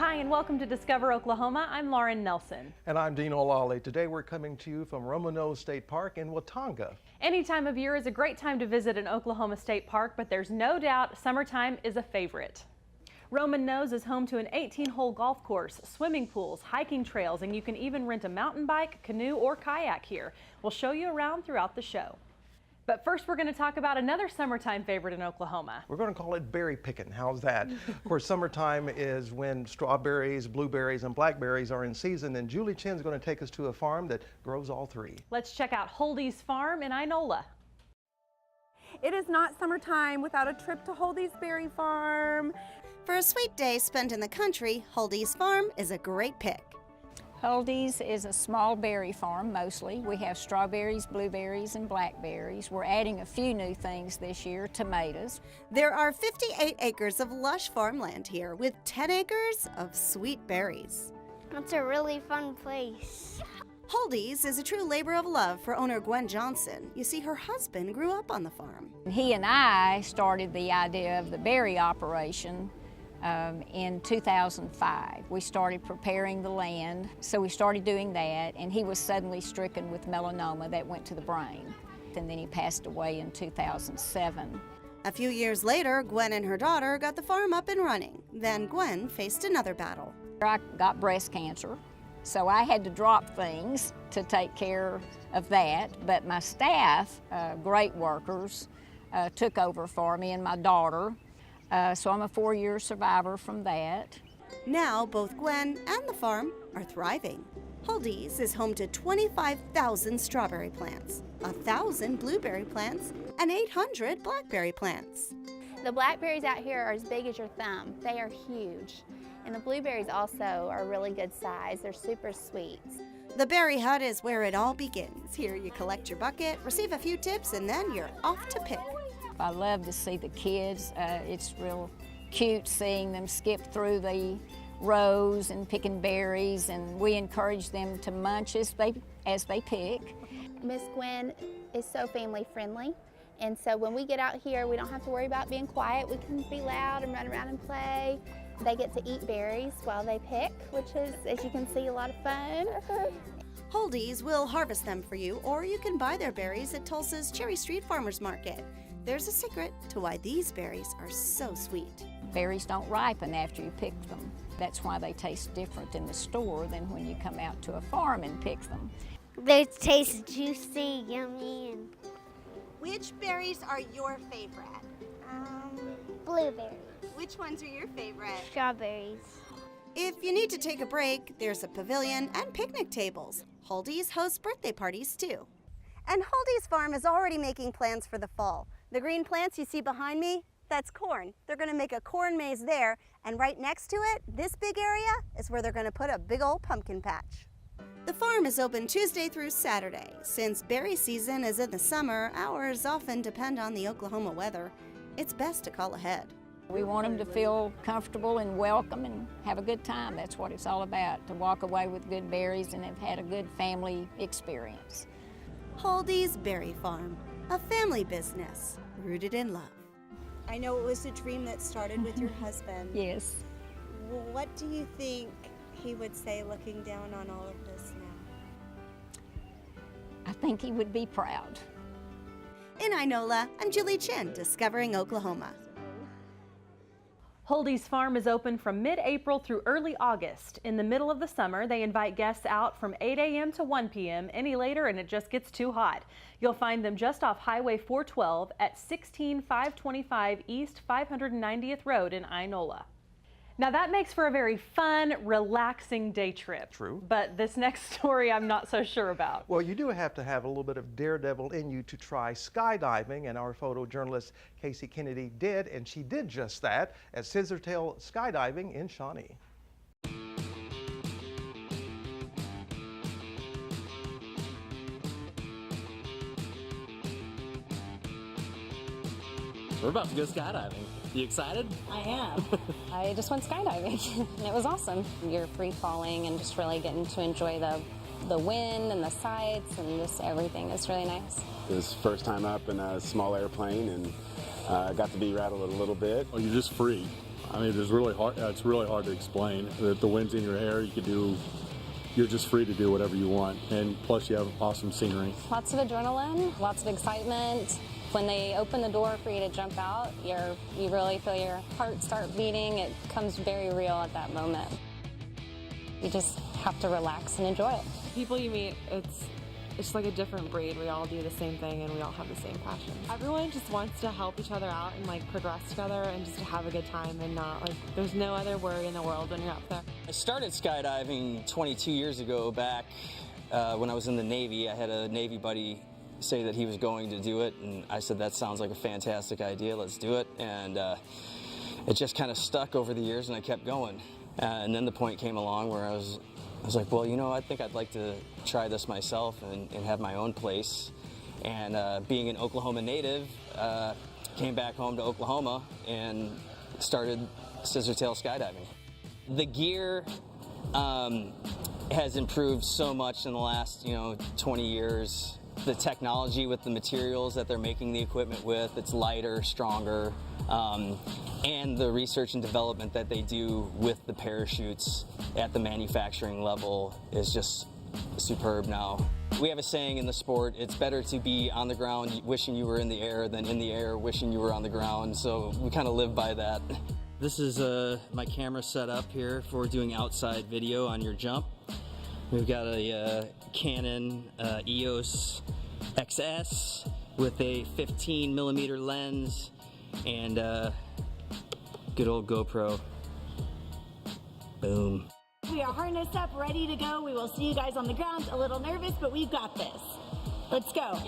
Hi, and welcome to Discover Oklahoma. I'm Lauren Nelson. And I'm Dean O'Lally. Today we're coming to you from Romano State Park in Watonga. Any time of year is a great time to visit an Oklahoma State Park, but there's no doubt summertime is a favorite. Roman Nose is home to an 18-hole golf course, swimming pools, hiking trails, and you can even rent a mountain bike, canoe, or kayak here. We'll show you around throughout the show. But first, we're going to talk about another summertime favorite in Oklahoma. We're going to call it berry picking. How's that? Of course, summertime is when strawberries, blueberries, and blackberries are in season, and Julie Chin's going to take us to a farm that grows all three. Let's check out Huldy's farm in Inola. It is not summertime without a trip to Huldy's berry farm. For a sweet day spent in the country, Huldy's farm is a great pick. Huldy's is a small berry farm mostly. We have strawberries, blueberries, and blackberries. We're adding a few new things this year, tomatoes. There are 58 acres of lush farmland here with 10 acres of sweet berries. It's a really fun place. Huldy's is a true labor of love for owner Gwen Johnson. You see, her husband grew up on the farm. He and I started the idea of the berry operation in 2005. We started preparing the land, so we started doing that, and he was suddenly stricken with melanoma that went to the brain, and then he passed away in 2007. A few years later, Gwen and her daughter got the farm up and running. Then Gwen faced another battle. I got breast cancer, so I had to drop things to take care of that, but my staff, great workers, took over for me, and my daughter. So I'm a 4-year survivor from that. Now both Gwen and the farm are thriving. Huldy's is home to 25,000 strawberry plants, 1,000 blueberry plants, and 800 blackberry plants. The blackberries out here are as big as your thumb. They are huge. And the blueberries also are really good size. They're super sweet. The berry hut is where it all begins. Here you collect your bucket, receive a few tips, and then you're off to pick. I love to see the kids. It's real cute seeing them skip through the rows and picking berries, and we encourage them to munch as they pick. Miss Gwen is so family friendly, and so when we get out here, we don't have to worry about being quiet. We can be loud and run around and play. They get to eat berries while they pick, which is, as you can see, a lot of fun. Huldy's will harvest them for you, or you can buy their berries at Tulsa's Cherry Street Farmers Market. There's a secret to why these berries are so sweet. Berries don't ripen after you pick them. That's why they taste different in the store than when you come out to a farm and pick them. They taste juicy, yummy, and Which berries are your favorite? blueberries, Which ones are your favorite? strawberries. If you need to take a break, there's a pavilion and picnic tables. Huldy's hosts birthday parties too. And Huldy's farm is already making plans for the fall. The green plants you see behind me, that's corn. They're going to make a corn maze there, and right next to it, this big area, is where they're going to put a big old pumpkin patch. The farm is open Tuesday through Saturday. Since berry season is in the summer, hours often depend on the Oklahoma weather. It's best to call ahead. We want them to feel comfortable and welcome and have a good time. That's what it's all about, to walk away with good berries and have had a good family experience. Huldy's Berry Farm, a family business rooted in love. I know it was a dream that started with your husband. Yes. What do you think he would say looking down on all of this now? I think he would be proud. In Inola, I'm Julie Chin, Discovering Oklahoma. Huldy's farm is open from mid-April through early August. In the middle of the summer, they invite guests out from 8 a.m. to 1 p.m. Any later and it just gets too hot. You'll find them just off Highway 412 at 16525 East 590th Road in Inola. Now that makes for a very fun, relaxing day trip. True. But this next story I'm not so sure about. Well, you do have to have a little bit of daredevil in you to try skydiving, and our photojournalist Casey Kennedy did, and she did just that at Scissortail Skydiving in Shawnee. We're about to go skydiving. You excited? I am. I just went skydiving and it was awesome. You're free falling and just really getting to enjoy the wind and the sights and just everything. It's really nice. It was first time up in a small airplane and got to be rattled a little bit. Oh, you're just free. I mean, it's really hard to explain. The wind's in your hair, you're just free to do whatever you want, and plus you have awesome scenery. Lots of adrenaline, lots of excitement. When they open the door for you to jump out, you really feel your heart start beating. It becomes very real at that moment. You just have to relax and enjoy it. People you meet, it's like a different breed. We all do the same thing and we all have the same passions. Everyone just wants to help each other out and like progress together and just to have a good time, and not like, there's no other worry in the world when you're up there. I started skydiving 22 years ago back when I was in the Navy. I had a Navy buddy say that he was going to do it, and I said, that sounds like a fantastic idea, let's do it. And it just kind of stuck over the years, and I kept going. And then the point came along where I was like, well, you know, I think I'd like to try this myself and have my own place. And being an Oklahoma native, came back home to Oklahoma and started Scissortail Skydiving. The gear has improved so much in the last, 20 years. The technology with the materials that they're making the equipment with, it's lighter, stronger, and the research and development that they do with the parachutes at the manufacturing level is just superb now. We have a saying in the sport, it's better to be on the ground wishing you were in the air than in the air wishing you were on the ground, so we kind of live by that. This is my camera set up here for doing outside video on your jump. We've got a Canon EOS XS with a 15mm lens and good old GoPro. Boom. We are harnessed up, ready to go. We will see you guys on the ground. A little nervous, but we've got this. Let's go.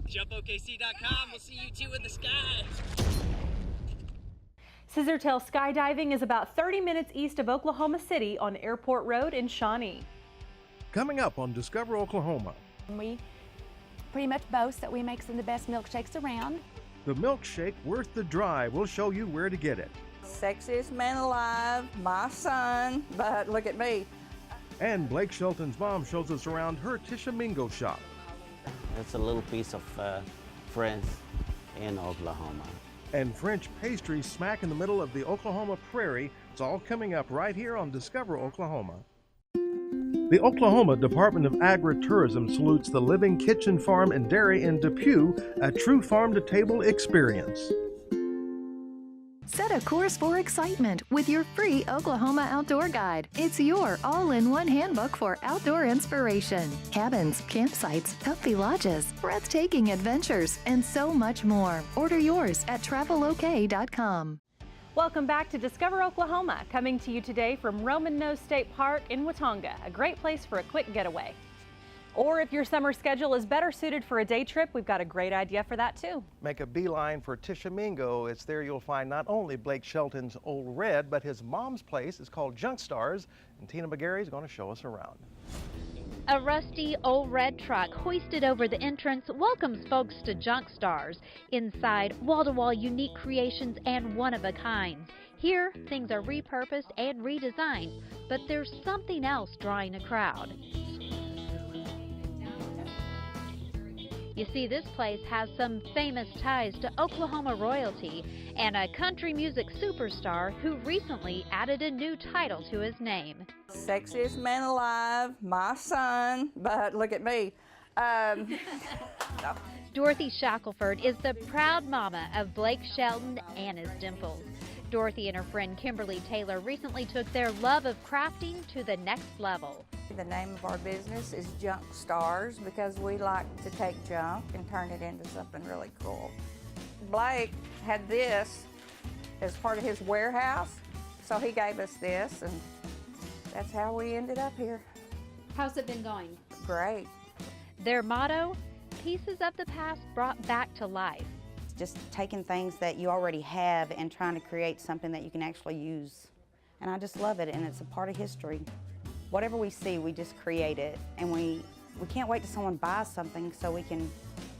JumpOKC.com. We'll see you two in the sky. Scissortail Skydiving is about 30 minutes east of Oklahoma City on Airport Road in Shawnee. Coming up on Discover Oklahoma. We pretty much boast that we make some of the best milkshakes around. The milkshake worth the drive. We'll show you where to get it. Sexiest man alive, my son, but look at me. And Blake Shelton's mom shows us around her Tishomingo shop. It's a little piece of France in Oklahoma. And French pastries smack in the middle of the Oklahoma prairie. It's all coming up right here on Discover Oklahoma. The Oklahoma Department of Agri-Tourism salutes the Living Kitchen Farm and Dairy in Depew, a true farm-to-table experience. Set a course for excitement with your free Oklahoma Outdoor Guide. It's your all-in-one handbook for outdoor inspiration. Cabins, campsites, comfy lodges, breathtaking adventures, and so much more. Order yours at travelok.com. Welcome back to Discover Oklahoma, coming to you today from Roman Nose State Park in Watonga, a great place for a quick getaway. Or if your summer schedule is better suited for a day trip, we've got a great idea for that too. Make a beeline for Tishomingo. It's there you'll find not only Blake Shelton's Old Red, but his mom's place is called Junk Stars, and Tina McGarry is going to show us around. A rusty old red truck hoisted over the entrance welcomes folks to Junk Stars. Inside, wall-to-wall unique creations and one-of-a-kinds. Here, things are repurposed and redesigned, but there's something else drawing a crowd. You see, this place has some famous ties to Oklahoma royalty and a country music superstar who recently added a new title to his name. Sexiest man alive, my son, but look at me. No. Dorothy Shackelford is the proud mama of Blake Shelton and his dimples. Dorothy and her friend Kimberly Taylor recently took their love of crafting to the next level. The name of our business is Junk Stars because we like to take junk and turn it into something really cool. Blake had this as part of his warehouse, so he gave us this, and that's how we ended up here. How's it been going? Great. Their motto, pieces of the past brought back to life. Just taking things that you already have and trying to create something that you can actually use. And I just love it, and it's a part of history. Whatever we see, we just create it, and we can't wait till someone buys something so we can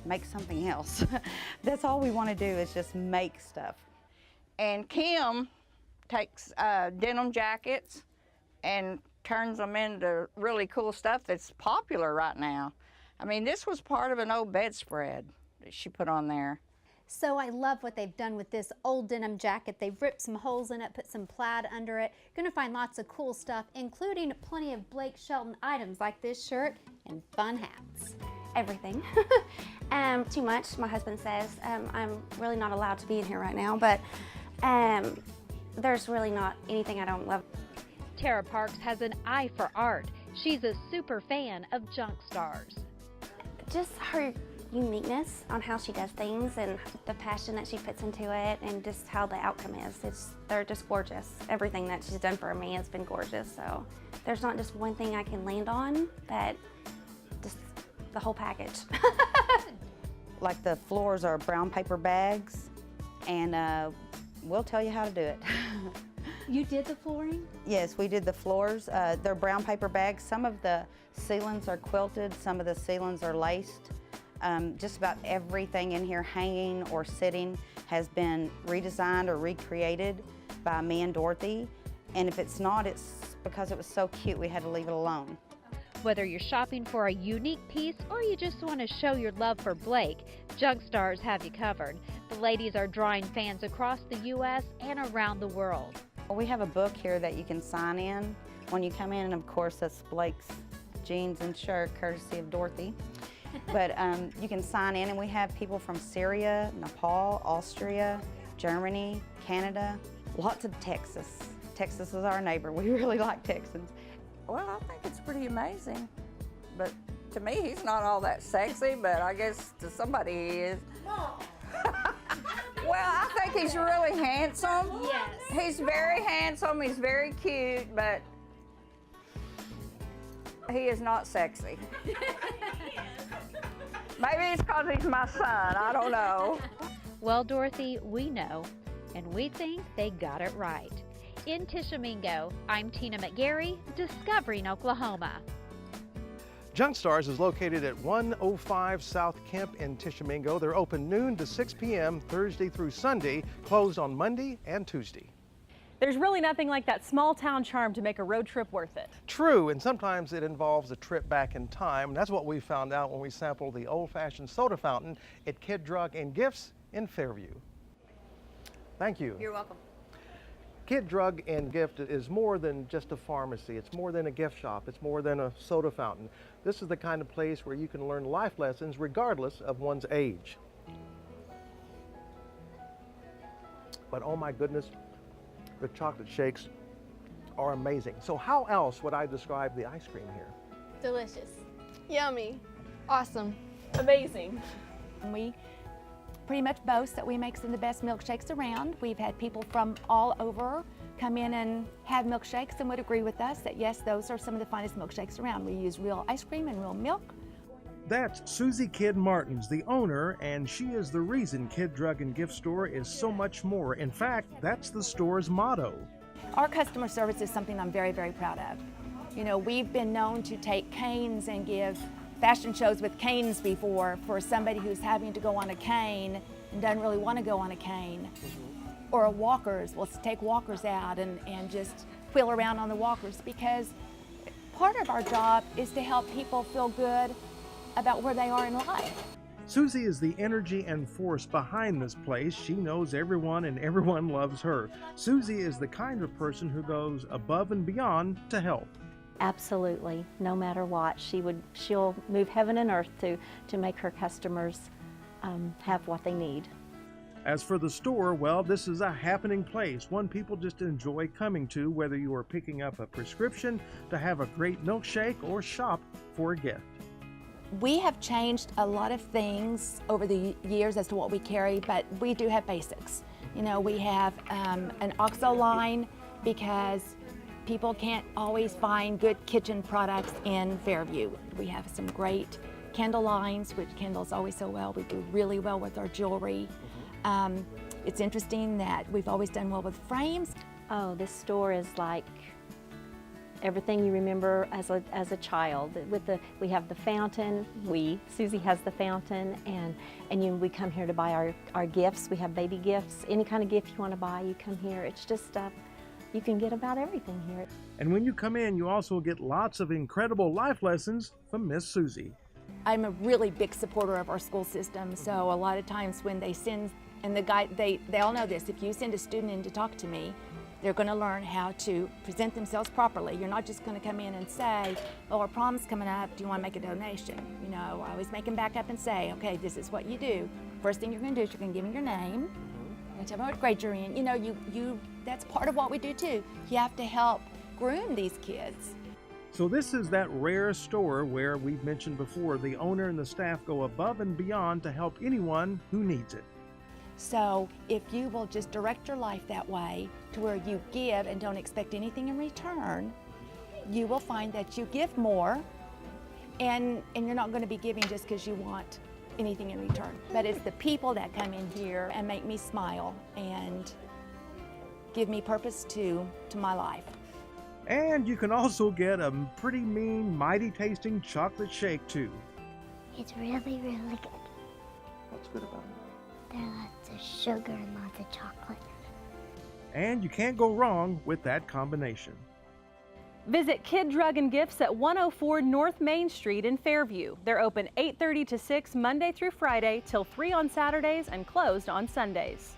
make something else. That's all we want to do is just make stuff. And Kim takes denim jackets and turns them into really cool stuff that's popular right now. I mean, this was part of an old bedspread that she put on there. So I love what they've done with this old denim jacket. They've ripped some holes in it, put some plaid under it. You're gonna find lots of cool stuff, including plenty of Blake Shelton items like this shirt and fun hats. Everything. Too much, my husband says. I'm really not allowed to be in here right now, but there's really not anything I don't love. Tara Parks has an eye for art. She's a super fan of Junk Stars. Just her uniqueness on how she does things and the passion that she puts into it and just how the outcome is. They're just gorgeous. Everything that she's done for me has been gorgeous, so there's not just one thing I can land on, but just the whole package. Like the floors are brown paper bags, and we'll tell you how to do it. You did the flooring? Yes, we did the floors. They're brown paper bags. Some of the ceilings are quilted, some of the ceilings are laced. Just about everything in here hanging or sitting has been redesigned or recreated by me and Dorothy. And if it's not, it's because it was so cute we had to leave it alone. Whether you're shopping for a unique piece or you just want to show your love for Blake, Junk Stars have you covered. The ladies are drawing fans across the U.S. and around the world. We have a book here that you can sign in when you come in, and of course that's Blake's jeans and shirt, courtesy of Dorothy. But you can sign in, and we have people from Syria, Nepal, Austria, Germany, Canada, lots of Texas. Texas is our neighbor. We really like Texans. Well, I think it's pretty amazing. But to me, he's not all that sexy, but I guess to somebody he is. Well, I think he's really handsome. Yes. He's very handsome, he's very cute, but he is not sexy. Maybe it's because he's my son, I don't know. Well, Dorothy, we know, and we think they got it right. In Tishomingo, I'm Tina McGarry, Discovering Oklahoma. Junk Stars is located at 105 South Kemp in Tishomingo. They're open noon to 6 p.m. Thursday through Sunday, closed on Monday and Tuesday. There's really nothing like that small town charm to make a road trip worth it. True, and sometimes it involves a trip back in time. That's what we found out when we sampled the old-fashioned soda fountain at Kid Drug and Gifts in Fairview. Thank you. You're welcome. Kid Drug and Gift is more than just a pharmacy. It's more than a gift shop. It's more than a soda fountain. This is the kind of place where you can learn life lessons regardless of one's age. But oh my goodness, the chocolate shakes are amazing. So how else would I describe the ice cream here? Delicious. Yummy. Awesome. Amazing. We pretty much boast that we make some of the best milkshakes around. We've had people from all over come in and have milkshakes and would agree with us that yes, those are some of the finest milkshakes around. We use real ice cream and real milk. That's Susie Kidd Martins, the owner, and she is the reason Kid Drug and Gift Store is so much more. In fact, that's the store's motto. Our customer service is something I'm very, very proud of. You know, we've been known to take canes and give fashion shows with canes before for somebody who's having to go on a cane and doesn't really want to go on a cane. Or walkers, we'll take walkers out and just wheel around on the walkers, because part of our job is to help people feel good about where they are in life. Susie is the energy and force behind this place. She knows everyone and everyone loves her. Susie is the kind of person who goes above and beyond to help. Absolutely, no matter what. She'll move heaven and earth to make her customers have what they need. As for the store, well, this is a happening place, one people just enjoy coming to, whether you are picking up a prescription, to have a great milkshake, or shop for a gift. We have changed a lot of things over the years as to what we carry, but we do have basics. You know, we have an OXO line because people can't always find good kitchen products in Fairview. We have some great candle lines, which candles always so well. We do really well with our jewelry. It's interesting that we've always done well with frames. Oh, this store is like everything you remember as a child. We have the fountain. Susie has the fountain, and we come here to buy our gifts. We have baby gifts. Any kind of gift you want to buy, you come here. It's just you can get about everything here. And when you come in, you also get lots of incredible life lessons from Miss Susie. I'm a really big supporter of our school system, so a lot of times when they send, and they all know this, if you send a student in to talk to me, they're going to learn how to present themselves properly. You're not just going to come in and say, oh, our prom's coming up, do you want to make a donation? You know, I always make them back up and say, okay, this is what you do. First thing you're going to do is you're going to give me your name, and tell me what grade you're in. You know, that's part of what we do too. You have to help groom these kids. So this is that rare store where we've mentioned before, the owner and the staff go above and beyond to help anyone who needs it. So if you will just direct your life that way to where you give and don't expect anything in return, you will find that you give more, and you're not going to be giving just because you want anything in return. But it's the people that come in here and make me smile and give me purpose to my life. And you can also get a pretty mean, mighty tasting chocolate shake too. It's really, really good. What's good about it? There are lots of sugar and lots of chocolate. And you can't go wrong with that combination. Visit Kid Drug and Gifts at 104 North Main Street in Fairview. They're open 8:30 to 6 Monday through Friday, till 3 on Saturdays, and closed on Sundays.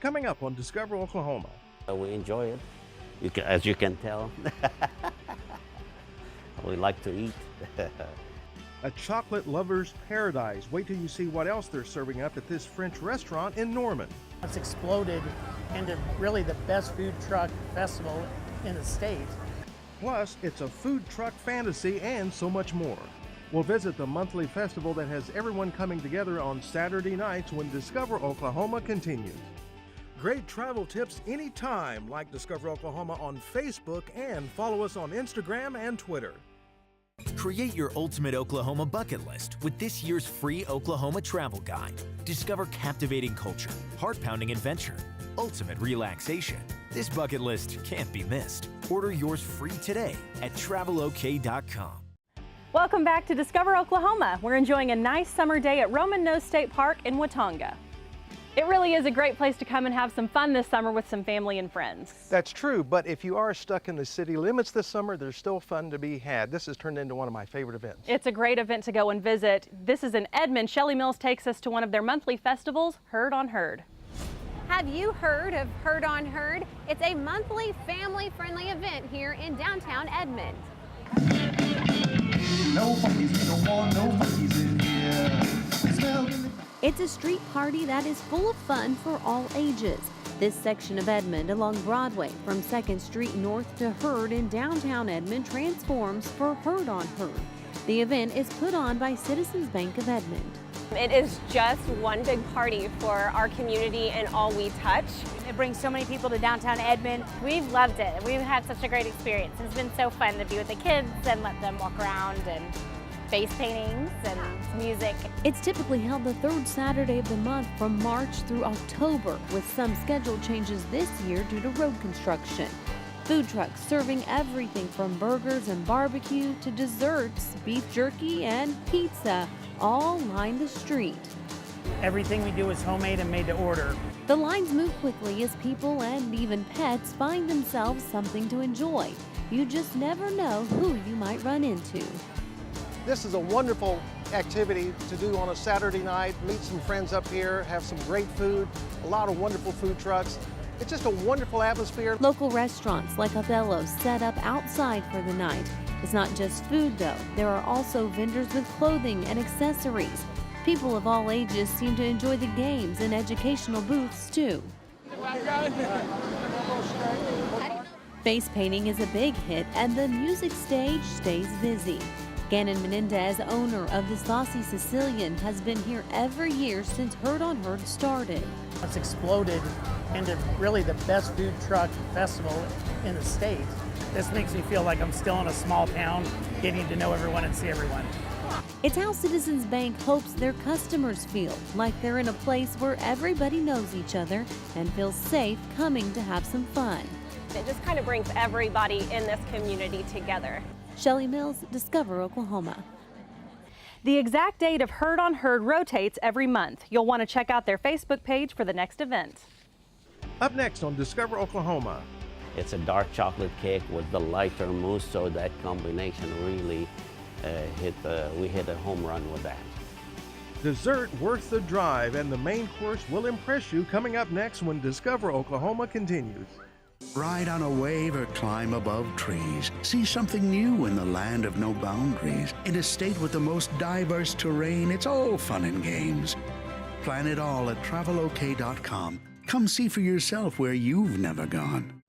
Coming up on Discover Oklahoma. We enjoy it. As you can tell, we like to eat. A chocolate lover's paradise. Wait till you see what else they're serving up at this French restaurant in Norman. It's exploded into really the best food truck festival in the state. Plus, it's a food truck fantasy and so much more. We'll visit the monthly festival that has everyone coming together on Saturday nights when Discover Oklahoma continues. Great travel tips anytime, like Discover Oklahoma on Facebook, and follow us on Instagram and Twitter. Create your ultimate Oklahoma bucket list with this year's free Oklahoma travel guide. Discover captivating culture, heart-pounding adventure, ultimate relaxation. This bucket list can't be missed. Order yours free today at travelok.com. Welcome back to Discover Oklahoma. We're enjoying a nice summer day at Roman Nose State Park in Watonga. It really is a great place to come and have some fun this summer with some family and friends. That's true, but if you are stuck in the city limits this summer, there's still fun to be had. This has turned into one of my favorite events. It's a great event to go and visit. This is in Edmond. Shelley Mills takes us to one of their monthly festivals, Hurd on Hurd. Have you heard of Hurd on Hurd? It's a monthly family-friendly event here in downtown Edmond. No monkeys, we don't want no monkeys in here. It's a street party that is full of fun for all ages. This section of Edmond along Broadway from 2nd Street North to Hurd in downtown Edmond transforms for Hurd on Hurd. The event is put on by Citizens Bank of Edmond. It is just one big party for our community and all we touch. It brings so many people to downtown Edmond. We've loved it. We've had such a great experience. It's been so fun to be with the kids and let them walk around and face paintings and music. It's typically held the 3rd Saturday of the month from March through October, with some schedule changes this year due to road construction. Food trucks serving everything from burgers and barbecue to desserts, beef jerky, and pizza all line the street. Everything we do is homemade and made to order. The lines move quickly as people and even pets find themselves something to enjoy. You just never know who you might run into. This is a wonderful activity to do on a Saturday night, meet some friends up here, have some great food, a lot of wonderful food trucks. It's just a wonderful atmosphere. Local restaurants like Othello's set up outside for the night. It's not just food though. There are also vendors with clothing and accessories. People of all ages seem to enjoy the games and educational booths too. Face painting is a big hit and the music stage stays busy. Gannon Menendez, owner of the Saucy Sicilian, has been here every year since Hurd on Hurd started. It's exploded into really the best food truck festival in the state. This makes me feel like I'm still in a small town, getting to know everyone and see everyone. It's how Citizens Bank hopes their customers feel, like they're in a place where everybody knows each other and feels safe coming to have some fun. It just kind of brings everybody in this community together. Shelley Mills, Discover Oklahoma. The exact date of Hurd on Hurd rotates every month. You'll want to check out their Facebook page for the next event. Up next on Discover Oklahoma. It's a dark chocolate cake with the lighter mousse, so that combination really we hit a home run with that. Dessert worth the drive, and the main course will impress you coming up next when Discover Oklahoma continues. Ride on a wave or climb above trees. See something new in the land of no boundaries. In a state with the most diverse terrain, it's all fun and games. Plan it all at travelok.com. Come see for yourself where you've never gone.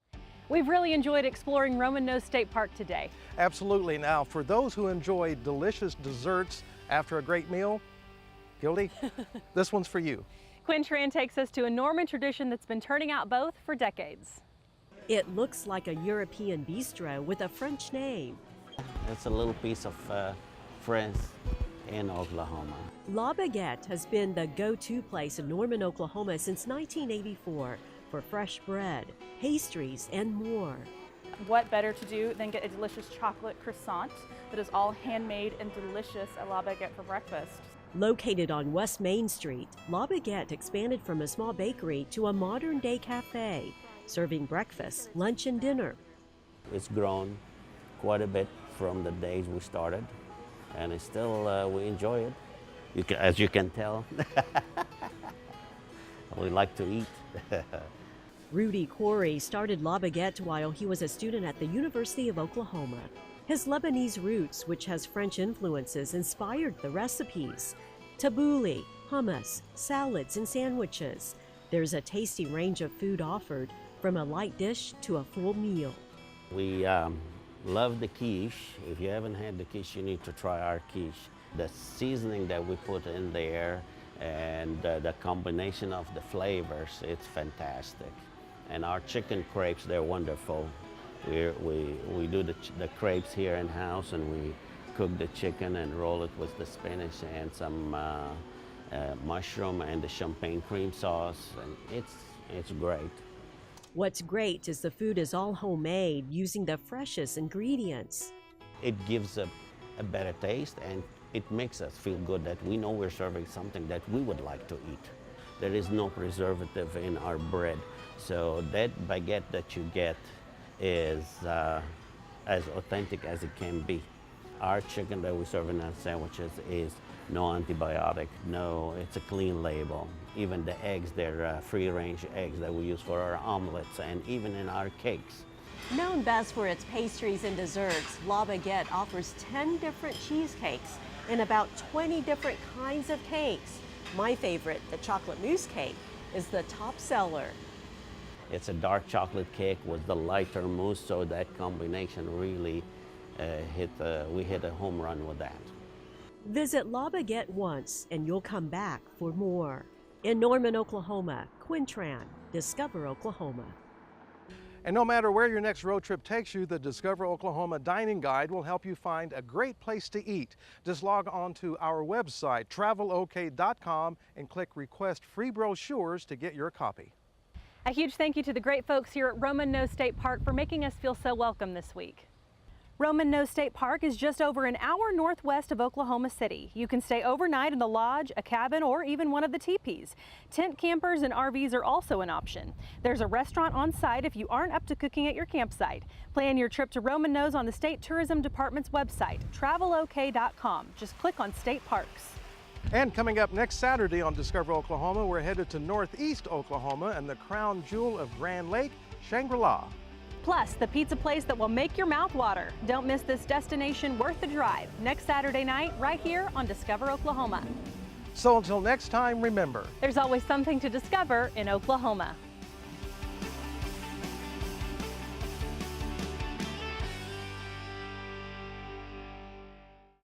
We've really enjoyed exploring Roman Nose State Park today. Absolutely. Now, for those who enjoy delicious desserts after a great meal, Huldy, this one's for you. Quinn Tran takes us to a Norman tradition that's been turning out both for decades. It looks like a European bistro with a French name. It's a little piece of France in Oklahoma. La Baguette has been the go-to place in Norman, Oklahoma since 1984 for fresh bread, pastries, and more. What better to do than get a delicious chocolate croissant that is all handmade and delicious at La Baguette for breakfast. Located on West Main Street, La Baguette expanded from a small bakery to a modern-day cafe, serving breakfast, lunch, and dinner. It's grown quite a bit from the days we started, and it's still, we enjoy it. As you can tell, we like to eat. Rudy Corey started La Baguette while he was a student at the University of Oklahoma. His Lebanese roots, which has French influences, inspired the recipes. Tabbouleh, hummus, salads, and sandwiches. There's a tasty range of food offered, from a light dish to a full meal. We love the quiche. If you haven't had the quiche, you need to try our quiche. The seasoning that we put in there and the combination of the flavors, it's fantastic. And our chicken crepes, they're wonderful. We do the crepes here in-house, and we cook the chicken and roll it with the spinach and some mushroom and the champagne cream sauce, and it's great. What's great is the food is all homemade, using the freshest ingredients. It gives a better taste, and it makes us feel good that we know we're serving something that we would like to eat. There is no preservative in our bread, so that baguette that you get is as authentic as it can be. Our chicken that we serve in our sandwiches is no antibiotic, it's a clean label. Even the eggs, they're free-range eggs that we use for our omelets and even in our cakes. Known best for its pastries and desserts, La Baguette offers 10 different cheesecakes and about 20 different kinds of cakes. My favorite, the chocolate mousse cake, is the top seller. It's a dark chocolate cake with the lighter mousse, so that combination really we hit a home run with that. Visit La Baguette once and you'll come back for more. In Norman, Oklahoma, Quinn Tran, Discover Oklahoma. And no matter where your next road trip takes you, the Discover Oklahoma Dining Guide will help you find a great place to eat. Just log on to our website, travelok.com, and click Request Free Brochures to get your copy. A huge thank you to the great folks here at Roman Nose State Park for making us feel so welcome this week. Roman Nose State Park is just over an hour northwest of Oklahoma City. You can stay overnight in the lodge, a cabin, or even one of the teepees. Tent campers and RVs are also an option. There's a restaurant on site if you aren't up to cooking at your campsite. Plan your trip to Roman Nose on the State Tourism Department's website, travelok.com. Just click on state parks. And coming up next Saturday on Discover Oklahoma, we're headed to northeast Oklahoma and the crown jewel of Grand Lake, Shangri-La. Plus, the pizza place that will make your mouth water. Don't miss this destination worth the drive next Saturday night right here on Discover Oklahoma. So until next time, remember, there's always something to discover in Oklahoma.